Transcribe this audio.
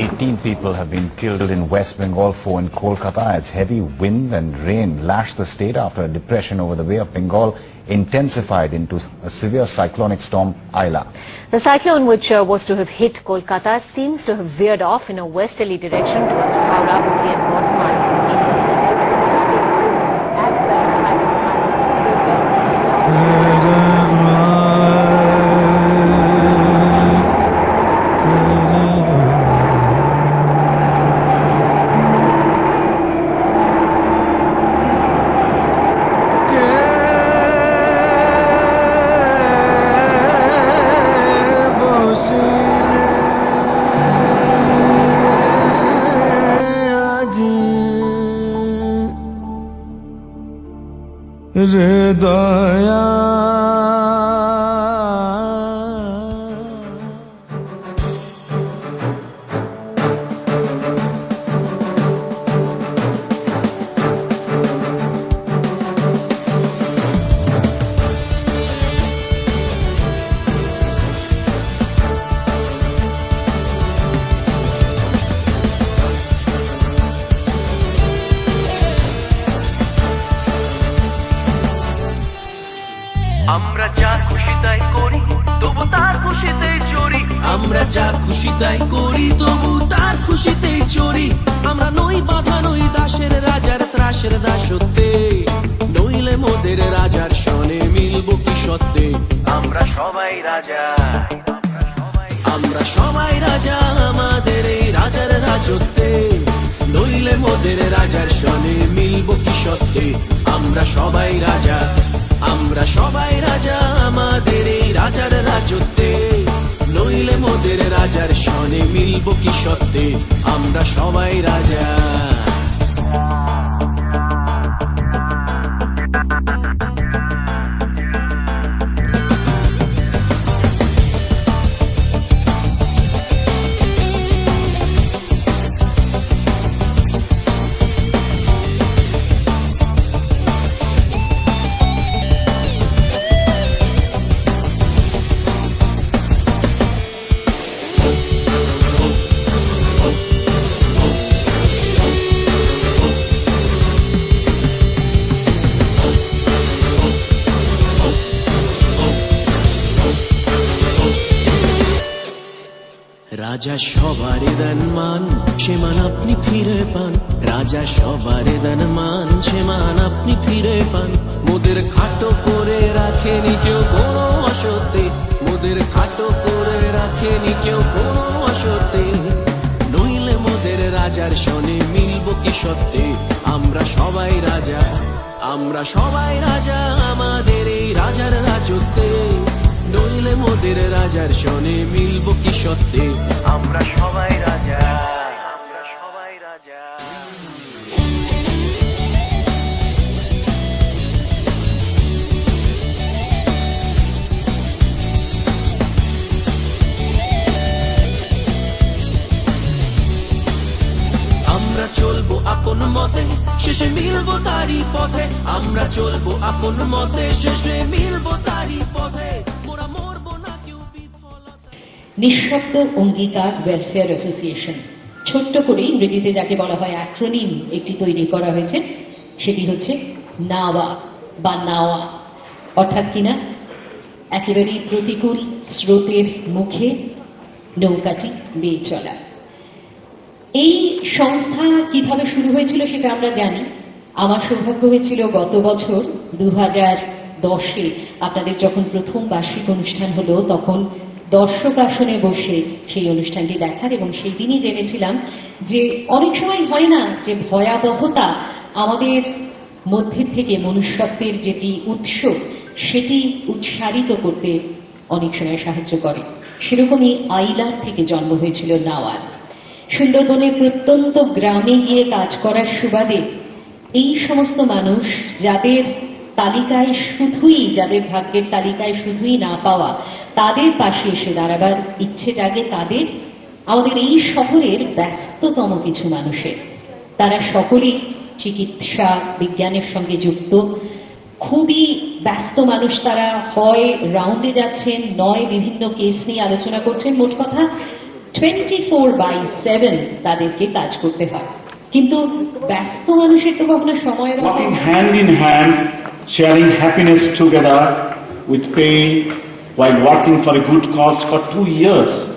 18 people have been killed in West Bengal, 4 in Kolkata as heavy wind and rain lashed the state after a depression over the Bay of Bengal intensified into a severe cyclonic storm, Aila. The cyclone, which was to have hit Kolkata, seems to have veered off in a westerly direction towards Howrah, Hooghly and Bardhaman in West Bengal. Consistent wind at cyclone Aila's progress stopped. আমরা যা খুশি তাই করি তবু তার খুশিতেই চড়ি আমরা যা খুশি তাই করি তবু তার খুশিতেই চড়ি আমরা নই বাধা নই দাসের রাজার ত্রাসের দাসত্বে নইলে মোদের রাজার সনে মিলবো কি সত্যে আমরা সবাই রাজা আমাদের এই রাজার রাজত্বে নইলে মোদের রাজার সনে মিলবো কি সত্যে আমরা সবাই রাজা আমাদের এই রাজার রাজত্বে নইলে মোদের রাজার সনে মিলবো কি সত্যে আমরা সবাই রাজা রাজা সবার দেন মান সে মান আপনি ফিরে পান রাজা সবার দেন মান সে মান আপনি ফিরে পান মোদের খাটো করে রাখেনি কেউ কোনো অসত্যে মোদের খাটো করে রাখেনি কেউ কোনো অসত্যে নইলে মোদের রাজার সনে মিলবো কি সত্যে আমরা সবাই রাজা আমাদের এই রাজার রাজত্বে নইলে মোদের রাজার সনে মিলবো কি সত্যে আমরা সবাই রাজা আমরা চলবো আপন মতে শেষে মিলবো তারই পথে আমরা চলবো আপন মতে শেষে মিলবো তারই পথে নিঃশব্দ অঙ্গীকার ওয়েলফেয়ার অ্যাসোসিয়েশন, ছোট্ট করে ইংরেজিতে যাকে বলা হয় অ্যাক্রোনিম একটি তৈরি করা হয়েছে, সেটি হচ্ছে নাওয়া বা নাওয়া, অর্থাৎ কিনা একেবারেই প্রতিকূল স্রোতের মুখে নৌকাটি বেয়ে চলা। এই সংস্থা কিভাবে শুরু হয়েছিল সেটা আমরা জানি। আমার সৌভাগ্য হয়েছিল গত বছর 2010-এ আপনাদের যখন প্রথম বার্ষিক অনুষ্ঠান হলো তখন দর্শক আসনে বসে সেই অনুষ্ঠানটি দেখার, এবং সেই দিনই জেনেছিলাম যে অনেক সময় হয় না যে ভয়াবহতা আমাদের মধ্যে থেকে মনুষ্যত্বের যেটি উৎস সেটি উৎসারিত করতে অনেক সময় সাহায্য করে। সেরকমই আইলার থেকে জন্ম হয়েছিল নাওয়ার। সুন্দরবনের প্রত্যন্ত গ্রামে গিয়ে কাজ করার সুবাদে এই সমস্ত মানুষ যাদের তালিকায় শুধুই, যাদের ভাগ্যের তালিকায় শুধুই না পাওয়া, তাদের পাশে এসে দাঁড়াবার ইচ্ছে জাগে তাদের আমাদের এই শহরের ব্যস্ততম কিছু মানুষের। তারা সকলেই চিকিৎসা বিজ্ঞানের সঙ্গে যুক্ত, খুবই ব্যস্ত মানুষ তারা। হয় রাউন্ডে যাচ্ছেন, নয় বিভিন্ন কেস নিয়ে আলোচনা করছেন। মোট কথা 24/7 তাদেরকে কাজ করতে হয়। কিন্তু ব্যস্ত মানুষের তো কখনো সময়ের অভাব Walking hand in hand, sharing happiness together with pain while working for a good cause for 2 years.